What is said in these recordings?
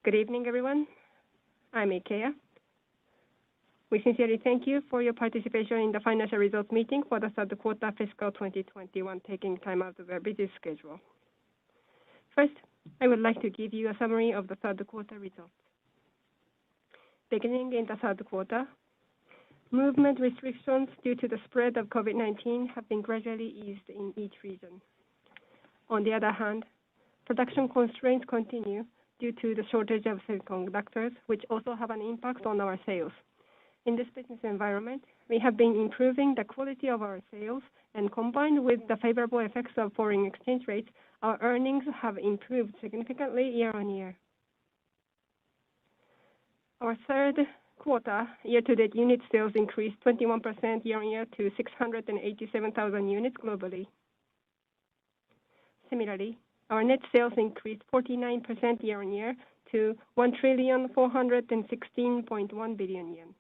Good evening, everyone. I'm Ikeya. We sincerely thank you for your participation in the financial results meeting for the third quarter fiscal 2021, taking time out of your busy schedule. First, I would like to give you a summary of the third quarter results. Beginning in the third quarter, movement restrictions due to the spread of COVID-19 have been gradually eased in each region. On the other hand, production constraints continue due to the shortage of semiconductors, which also have an impact on our sales. In this business environment, we have been improving the quality of our sales, and combined with the favorable effects of foreign exchange rates, our earnings have improved significantly year-on-year. Our third quarter year-to-date unit sales increased 21% year-on-year to 687,000 units globally. Similarly, our net sales increased 49% year-on-year to 1,416.1 billion yen.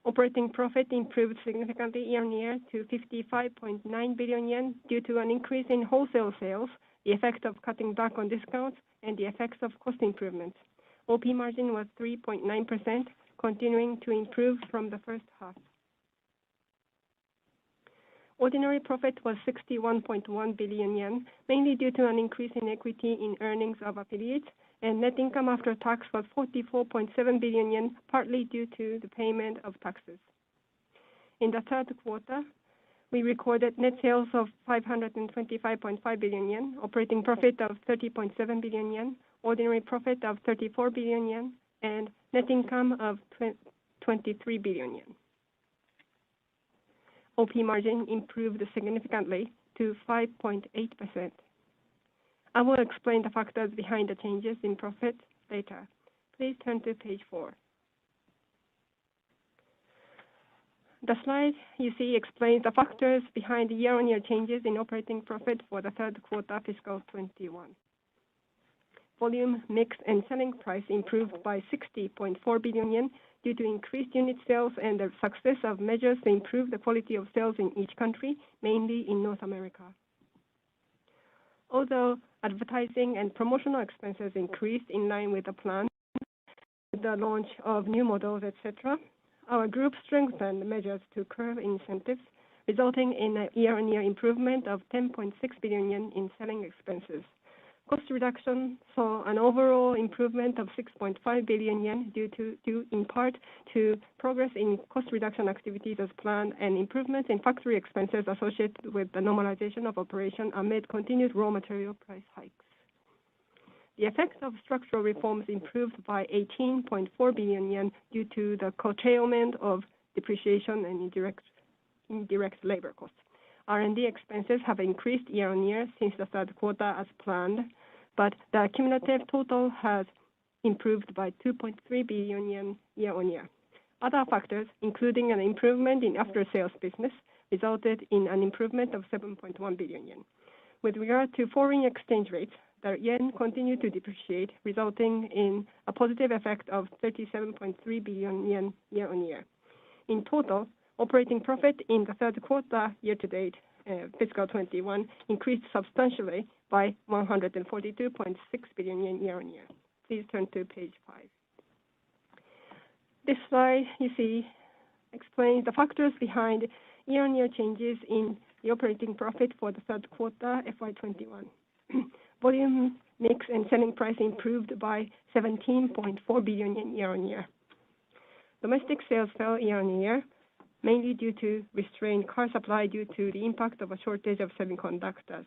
Operating profit improved significantly year-on-year to 55.9 billion yen due to an increase in wholesale sales, the effect of cutting back on discounts, and the effects of cost improvements. OP margin was 3.9%, continuing to improve from the first half. Ordinary profit was 61.1 billion yen, mainly due to an increase in equity in earnings of affiliates, and net income after tax was 44.7 billion yen, partly due to the payment of taxes. In the third quarter, we recorded net sales of 525.5 billion yen, operating profit of 30.7 billion yen, ordinary profit of 34 billion yen, and net income of 23 billion yen. OP margin improved significantly to 5.8%. I will explain the factors behind the changes in profit later. Please turn to page 4. The slide you see explains the factors behind the year-on-year changes in operating profit for the third quarter fiscal 21. Volume, mix, and selling price improved by 60.4 billion yen due to increased unit sales and the success of measures to improve the quality of sales in each country, mainly in North America. Although advertising and promotional expenses increased in line with the plan, with the launch of new models, etc., our group strengthened measures to curb incentives, resulting in a year-on-year improvement of 10.6 billion yen in selling expenses. Cost reduction saw an overall improvement of 6.5 billion yen due in part to progress in cost reduction activities as planned and improvements in factory expenses associated with the normalization of operation amid continued raw material price hikes. The effects of structural reforms improved by 18.4 billion yen due to the curtailment of depreciation and indirect labor costs. R&D expenses have increased year-on-year since the third quarter as planned, but the cumulative total has improved by 2.3 billion yen year-on-year. Other factors, including an improvement in after-sales business, resulted in an improvement of 7.1 billion yen. With regard to foreign exchange rates, the yen continued to depreciate, resulting in a positive effect of 37.3 billion yen year-on-year. In total, operating profit in the third quarter year-to-date fiscal 21 increased substantially by 142.6 billion yen year-on-year. Please turn to page 5. This slide you see explains the factors behind year-on-year changes in the operating profit for the third quarter FY21. Volume, mix, and selling price improved by 17.4 billion yen year-on-year. Domestic sales fell year-on-year, mainly due to restrained car supply due to the impact of a shortage of semiconductors.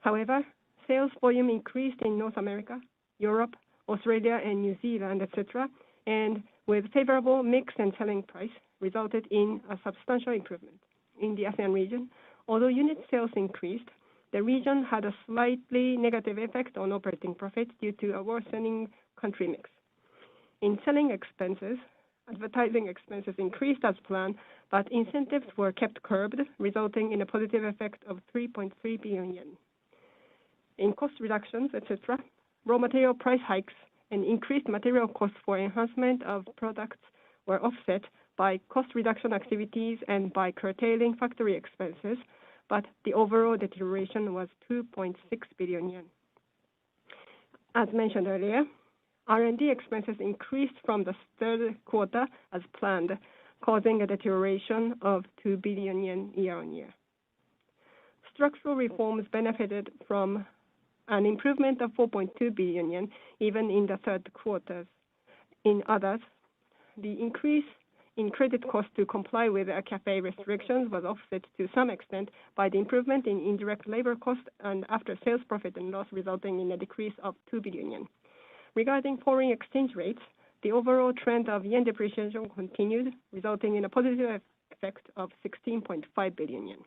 However, sales volume increased in North America, Europe, Australia, and New Zealand, etc., and with favorable mix and selling price resulted in a substantial improvement. In the ASEAN region, although unit sales increased, the region had a slightly negative effect on operating profit due to a worsening country mix. In selling expenses, advertising expenses increased as planned, but incentives were kept curbed, resulting in a positive effect of 3.3 billion yen. In cost reductions, etc., raw material price hikes and increased material costs for enhancement of products were offset by cost reduction activities and by curtailing factory expenses, but the overall deterioration was 2.6 billion yen. As mentioned earlier, R&D expenses increased from the third quarter as planned, causing a deterioration of 2 billion yen year-on-year. Structural reforms benefited from an improvement of 4.2 billion yen even in the third quarter. In others, the increase in credit costs to comply with cafe restrictions was offset to some extent by the improvement in indirect labor costs and after sales profit and loss, resulting in a decrease of 2 billion yen. Regarding foreign exchange rates, the overall trend of yen depreciation continued, resulting in a positive effect of 16.5 billion yen.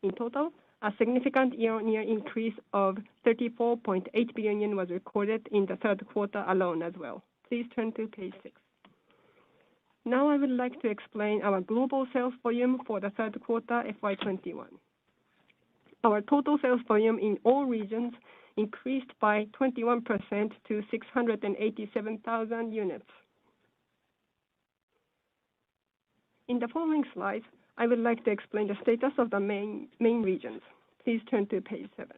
In total, a significant year-on-year increase of 34.8 billion yen was recorded in the third quarter alone as well. Please turn to page 6. Now I would like to explain our global sales volume for the third quarter FY21. Our total sales volume in all regions increased by 21% to 687,000 units. In the following slides, I would like to explain the status of the main regions. Please turn to page 7.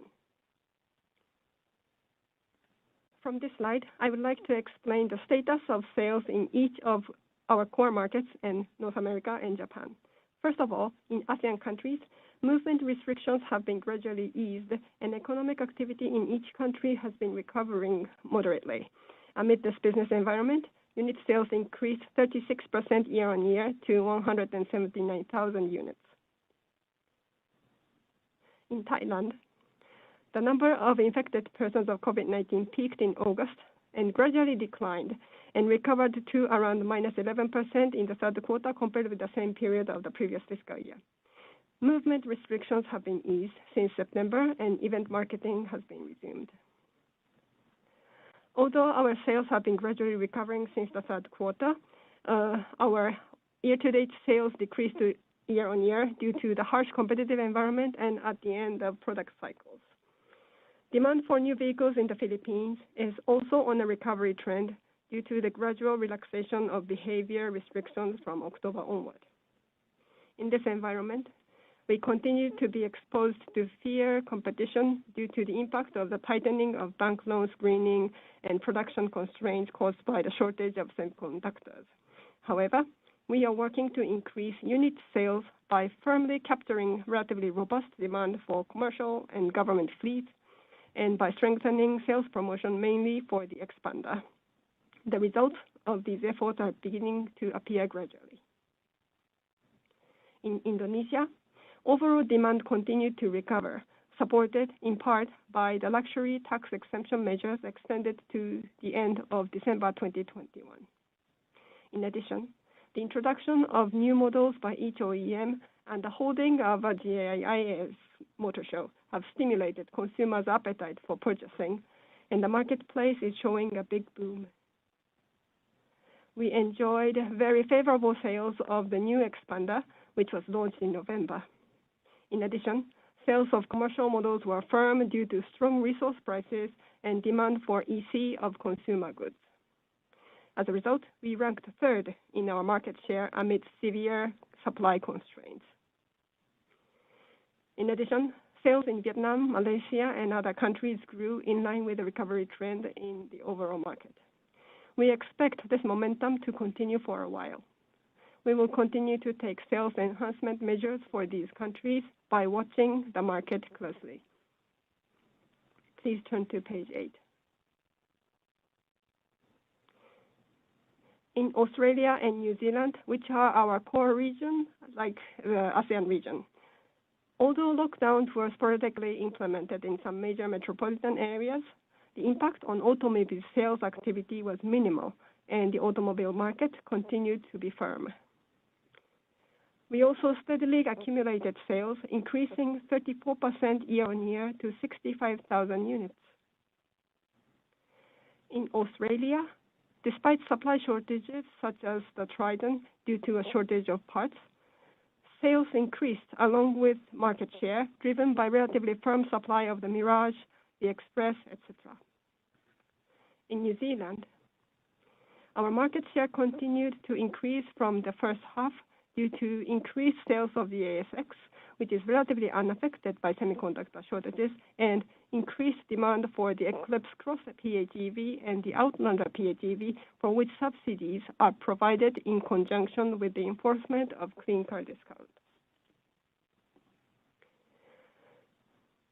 From this slide, I would like to explain the status of sales in each of our core markets in North America and Japan. First of all, in ASEAN countries, movement restrictions have been gradually eased and economic activity in each country has been recovering moderately. Amid this business environment, unit sales increased 36% year-on-year to 179,000 units. In Thailand, the number of infected persons of COVID-19 peaked in August and gradually declined and recovered to around -11% in the third quarter compared with the same period of the previous fiscal year. Movement restrictions have been eased since September and event marketing has been resumed. Although our sales have been gradually recovering since the third quarter, our year-to-date sales decreased year-on-year due to the harsh competitive environment and at the end of product cycles. Demand for new vehicles in the Philippines is also on a recovery trend due to the gradual relaxation of behavior restrictions from October onward. In this environment, we continue to be exposed to fierce competition due to the impact of the tightening of bank loan screening and production constraints caused by the shortage of semiconductors. However, we are working to increase unit sales by firmly capturing relatively robust demand for commercial and government fleets and by strengthening sales promotion mainly for the Expander. The results of these efforts are beginning to appear gradually. In Indonesia, overall demand continued to recover, supported in part by the luxury tax exemption measures extended to the end of December 2021. In addition, the introduction of new models by each OEM and the holding of a GAIS motor show have stimulated consumers' appetite for purchasing, and the marketplace is showing a big boom. We enjoyed very favorable sales of the new Expander, which was launched in November. In addition, sales of commercial models were firm due to strong resource prices and demand for EC of consumer goods. As a result, we ranked third in our market share amid severe supply constraints. In addition, sales in Vietnam, Malaysia, and other countries grew in line with the recovery trend in the overall market. We expect this momentum to continue for a while. We will continue to take sales enhancement measures for these countries by watching the market closely. Please turn to page 8. In Australia and New Zealand, which are our core region, like the ASEAN region, although lockdowns were sporadically implemented in some major metropolitan areas, the impact on automobile sales activity was minimal, and the automobile market continued to be firm. We also steadily accumulated sales, increasing 34% year-on-year to 65,000 units. In Australia, despite supply shortages such as the Triton due to a shortage of parts, sales increased along with market share, driven by relatively firm supply of the Mirage, the Express, etc. In New Zealand, our market share continued to increase from the first half due to increased sales of the ASX, which is relatively unaffected by semiconductor shortages, and increased demand for the Eclipse Cross PHEV and the Outlander PHEV, for which subsidies are provided in conjunction with the enforcement of clean car discount.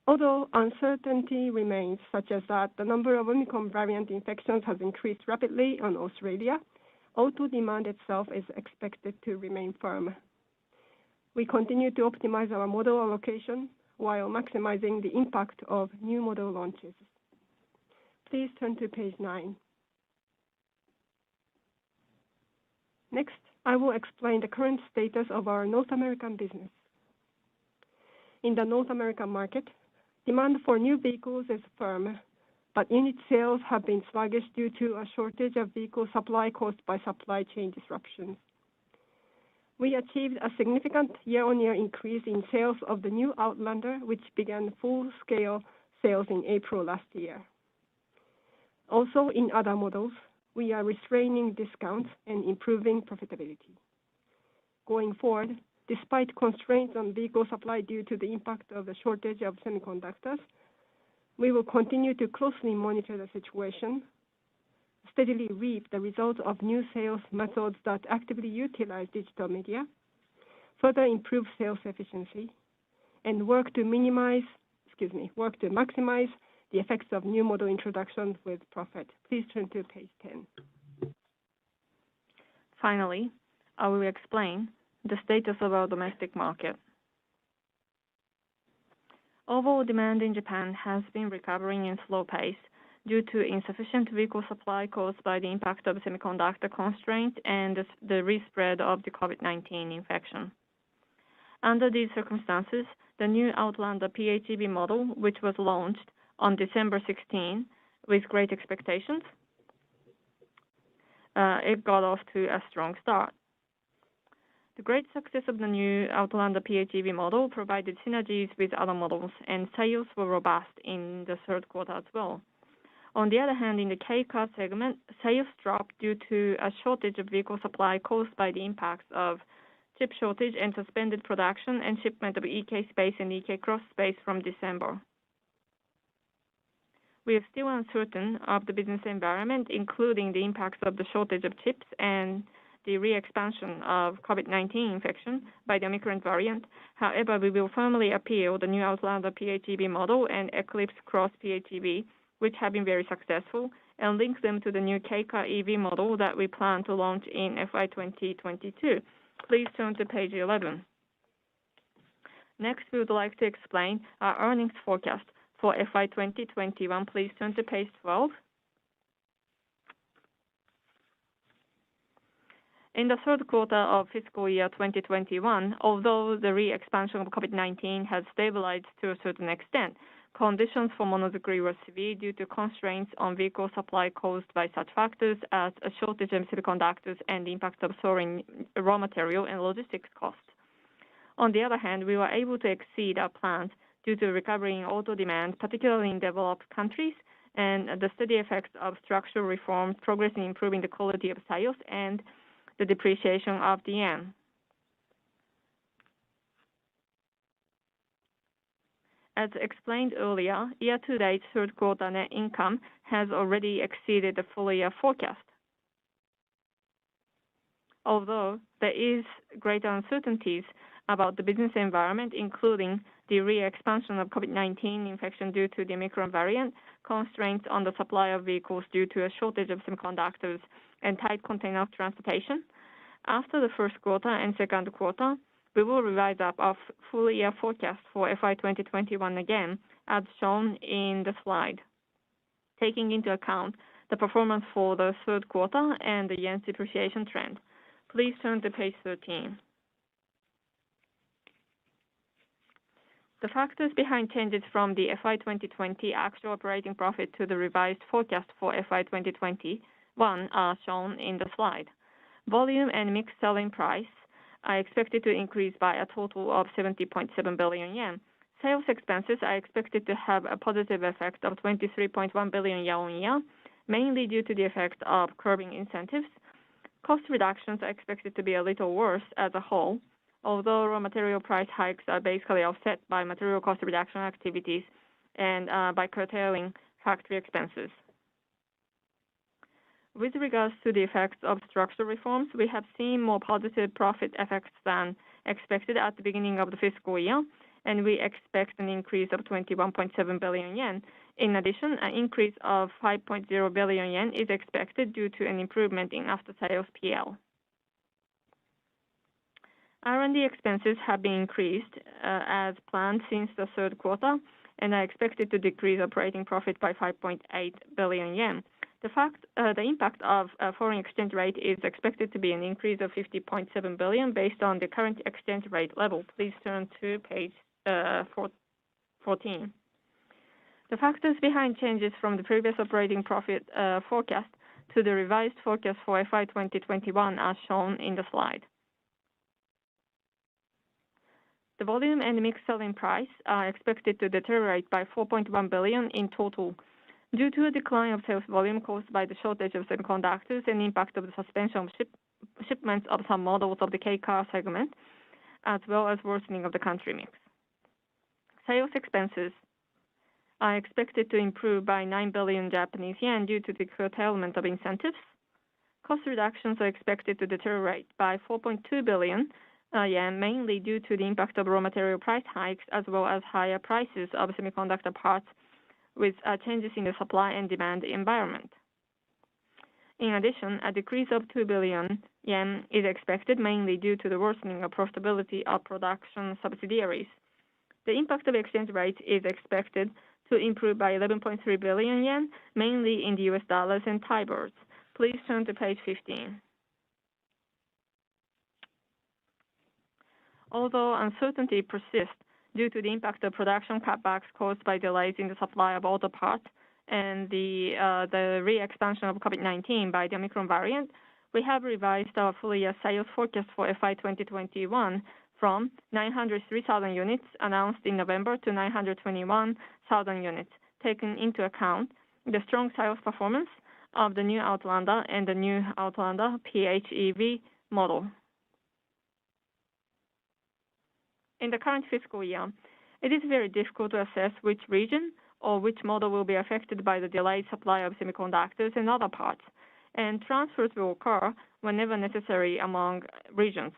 Although uncertainty remains, such as that the number of Omicron variant infections has increased rapidly in Australia, auto demand itself is expected to remain firm. We continue to optimize our model allocation while maximizing the impact of new model launches. Please turn to page 9. Next, I will explain the current status of our North American business. In the North American market, demand for new vehicles is firm, but unit sales have been sluggish due to a shortage of vehicle supply caused by supply chain disruptions. We achieved a significant year-on-year increase in sales of the new Outlander, which began full-scale sales in April last year. Also, in other models, we are restraining discounts and improving profitability. Going forward, despite constraints on vehicle supply due to the impact of the shortage of semiconductors, we will continue to closely monitor the situation, steadily reap the results of new sales methods that actively utilize digital media, further improve sales efficiency, and work to maximize the effects of new model introductions with profit. Please turn to page 10. Finally, I will explain the status of our domestic market. Overall demand in Japan has been recovering in slow pace due to insufficient vehicle supply caused by the impact of semiconductor constraints and the respread of the COVID-19 infection. Under these circumstances, the new Outlander PHEV model, which was launched on December 16 with great expectations, it got off to a strong start. The great success of the new Outlander PHEV model provided synergies with other models, and sales were robust in the third quarter as well. On the other hand, in the K-car segment, sales dropped due to a shortage of vehicle supply caused by the impacts of chip shortage and suspended production and shipment of EK Space and EK Cross Space from December. We are still uncertain of the business environment, including the impacts of the shortage of chips and the re-expansion of COVID-19 infection by the Omicron variant. However, we will firmly appeal the new Outlander PHEV model and Eclipse Cross PHEV, which have been very successful, and link them to the new K-car EV model that we plan to launch in FY 2022. Please turn to page 11. Next, we would like to explain our earnings forecast for FY 2021. Please turn to page 12. In the third quarter of fiscal year 2021, although the re-expansion of COVID-19 has stabilized to a certain extent, conditions for monozukuri were severe due to constraints on vehicle supply caused by such factors as a shortage of semiconductors and the impact of soaring raw material and logistics costs. On the other hand, we were able to exceed our plans due to recovery in auto demand, particularly in developed countries, and the steady effects of structural reforms, progress in improving the quality of sales, and the depreciation of the yen. As explained earlier, year-to-date third quarter net income has already exceeded the full year forecast. Although there is greater uncertainties about the business environment, including the re-expansion of COVID-19 infection due to the Omicron variant, constraints on the supply of vehicles due to a shortage of semiconductors, and tight container transportation, after the first quarter and second quarter, we will revise up our full year forecast for FY 2021 again, as shown in the slide, taking into account the performance for the third quarter and the yen's depreciation trend. Please turn to page 13. The factors behind changes from the FY 2020 actual operating profit to the revised forecast for FY 2021 are shown in the slide. Volume and mixed selling price are expected to increase by a total of 70.7 billion yen. Sales expenses are expected to have a positive effect of 23.1 billion yen on year, mainly due to the effect of curbing incentives. Cost reductions are expected to be a little worse as a whole, although raw material price hikes are basically offset by material cost reduction activities and by curtailing factory expenses. With regards to the effects of structural reforms, we have seen more positive profit effects than expected at the beginning of the fiscal year, and we expect an increase of 21.7 billion yen. In addition, an increase of 5.0 billion yen is expected due to an improvement in after-sales PL. R&D expenses have been increased as planned since the third quarter, and are expected to decrease operating profit by 5.8 billion yen. The impact of foreign exchange rate is expected to be an increase of 50.7 billion based on the current exchange rate level. Please turn to page 14. The factors behind changes from the previous operating profit forecast to the revised forecast for FY 2021 are shown in the slide. The volume and mix selling price are expected to deteriorate by 4.1 billion in total due to a decline of sales volume caused by the shortage of semiconductors and impact of the suspension of shipments of some models of the K-car segment, as well as worsening of the country mix. Sales expenses are expected to improve by 9 billion Japanese yen due to the curtailment of incentives. Cost reductions are expected to deteriorate by 4.2 billion yen, mainly due to the impact of raw material price hikes as well as higher prices of semiconductor parts with changes in the supply and demand environment. In addition, a decrease of 2 billion yen is expected mainly due to the worsening of profitability of production subsidiaries. The impact of exchange rate is expected to improve by 11.3 billion yen, mainly in the US dollars and Thai baht. Please turn to page 15. Although uncertainty persists due to the impact of production cutbacks caused by delays in the supply of auto parts and the re-expansion of COVID-19 by the Omicron variant, we have revised our full-year sales forecast for FY 2021 from 903,000 units announced in November to 921,000 units, taking into account the strong sales performance of the new Outlander and the new Outlander PHEV model. In the current fiscal year, it is very difficult to assess which region or which model will be affected by the delayed supply of semiconductors and other parts, and transfers will occur whenever necessary among regions.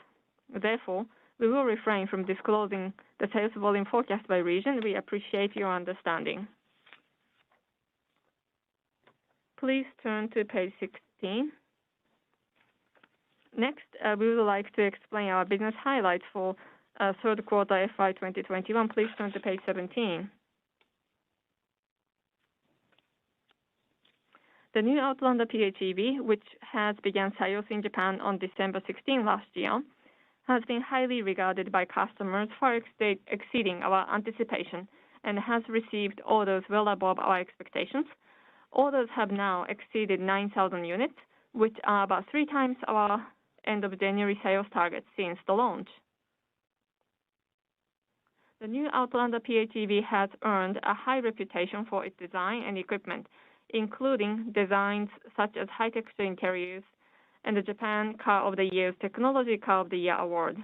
Therefore, we will refrain from disclosing the sales volume forecast by region. We appreciate your understanding. Please turn to page 16. Next, we would like to explain our business highlights for third quarter FY 2021. Please turn to page 17. The new Outlander PHEV, which has begun sales in Japan on December 16 last year, has been highly regarded by customers, far exceeding our anticipation, and has received orders well above our expectations. Orders have now exceeded 9,000 units, which are about 3 times our end of January sales target since the launch. The new Outlander PHEV has earned a high reputation for its design and equipment, including designs such as high-texture interiors and the Japan Car of the Year's Technology Car of the Year award.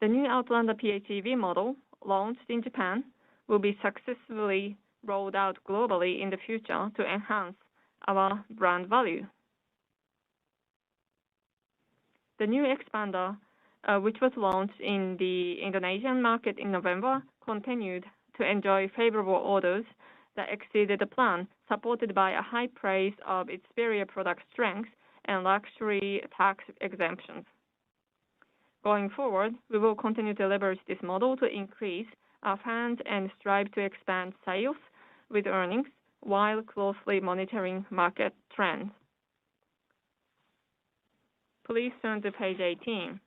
The new Outlander PHEV model, launched in Japan, will be successfully rolled out globally in the future to enhance our brand value. The new Expander, which was launched in the Indonesian market in November, continued to enjoy favorable orders that exceeded the plan, supported by a high praise of its superior product strength and luxury tax exemptions. Going forward, we will continue to leverage this model to increase our fans and strive to expand sales with earnings while closely monitoring market trends. Please turn to page 18.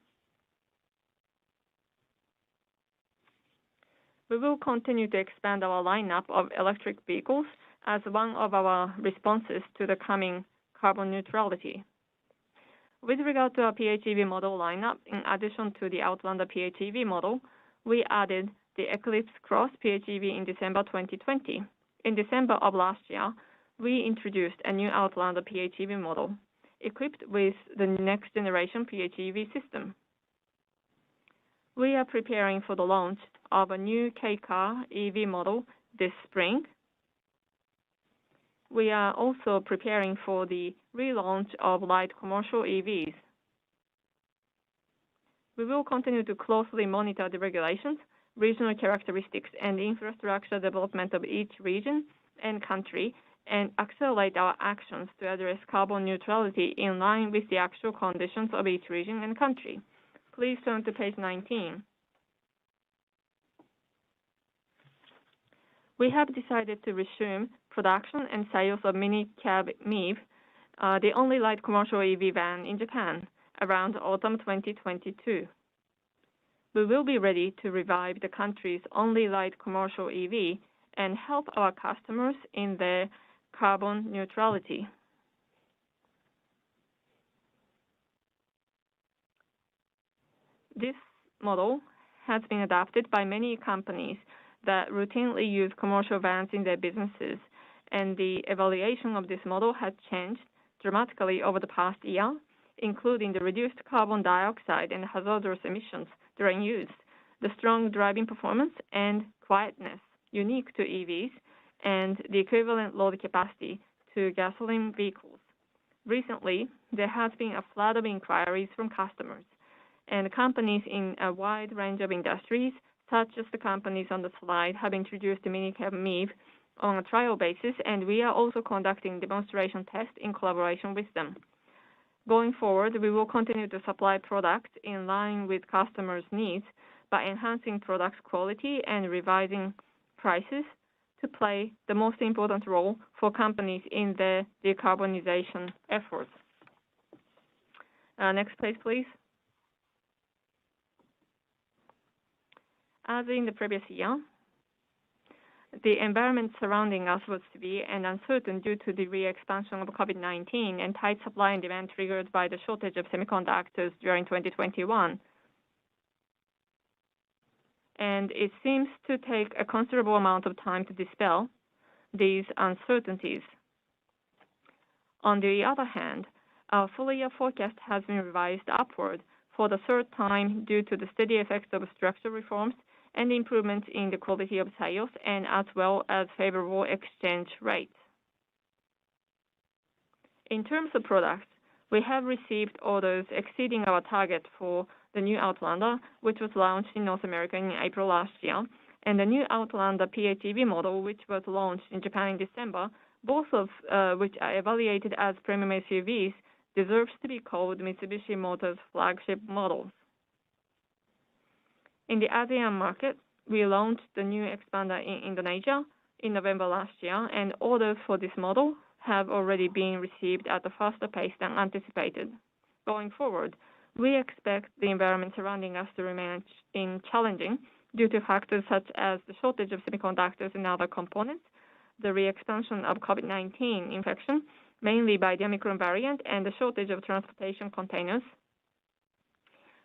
We will continue to expand our lineup of electric vehicles as one of our responses to the coming carbon neutrality. With regard to our PHEV model lineup, in addition to the Outlander PHEV model, we added the Eclipse Cross PHEV in December 2020. In December of last year, we introduced a new Outlander PHEV model equipped with the next generation PHEV system. we are preparing for the launch of a new K-car EV model this spring. We are also preparing for the relaunch of light commercial EVs. We will continue to closely monitor the regulations, regional characteristics, and infrastructure development of each region and country, and accelerate our actions to address carbon neutrality in line with the actual conditions of each region and country. Please turn to page 19. We have decided to resume production and sales of mini-cab MiEV, the only light commercial EV van in Japan, around autumn 2022. We will be ready to revive the country's only light commercial EV and help our customers in their carbon neutrality. This model has been adopted by many companies that routinely use commercial vans in their businesses, and the evaluation of this model has changed dramatically over the past year, including the reduced carbon dioxide and hazardous emissions during use, the strong driving performance and quietness unique to EVs, and the equivalent load capacity to gasoline vehicles. Recently, there has been a flood of inquiries from customers, and companies in a wide range of industries, such as the companies on the slide, have introduced the mini-cab MiEV on a trial basis, and we are also conducting demonstration tests in collaboration with them. Going forward, we will continue to supply products in line with customers' needs by enhancing product quality and revising prices to play the most important role for companies in their decarbonization efforts. Next page, please. As in the previous year, the environment surrounding us was severe and uncertain due to the re-expansion of COVID-19 and tight supply and demand triggered by the shortage of semiconductors during 2021. And it seems to take a considerable amount of time to dispel these uncertainties. On the other hand, our full-year forecast has been revised upward for the third time due to the steady effects of structural reforms and improvements in the quality of sales, and as well as favorable exchange rates. In terms of products, we have received orders exceeding our target for the new Outlander, which was launched in North America in April last year, and the new Outlander PHEV model, which was launched in Japan in December, both of which are evaluated as premium SUVs, deserves to be called Mitsubishi Motors flagship models. In the ASEAN market, we launched the new Expander in Indonesia in November last year, and orders for this model have already been received at a faster pace than anticipated. Going forward, we expect the environment surrounding us to remain challenging due to factors such as the shortage of semiconductors and other components, the re-expansion of COVID-19 infection, mainly by the Omicron variant, and the shortage of transportation containers.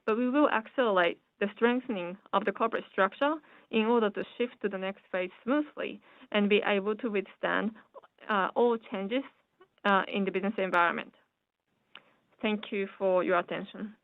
But we will accelerate the strengthening of the corporate structure in order to shift to the next phase smoothly and be able to withstand all changes in the business environment. Thank you for your attention.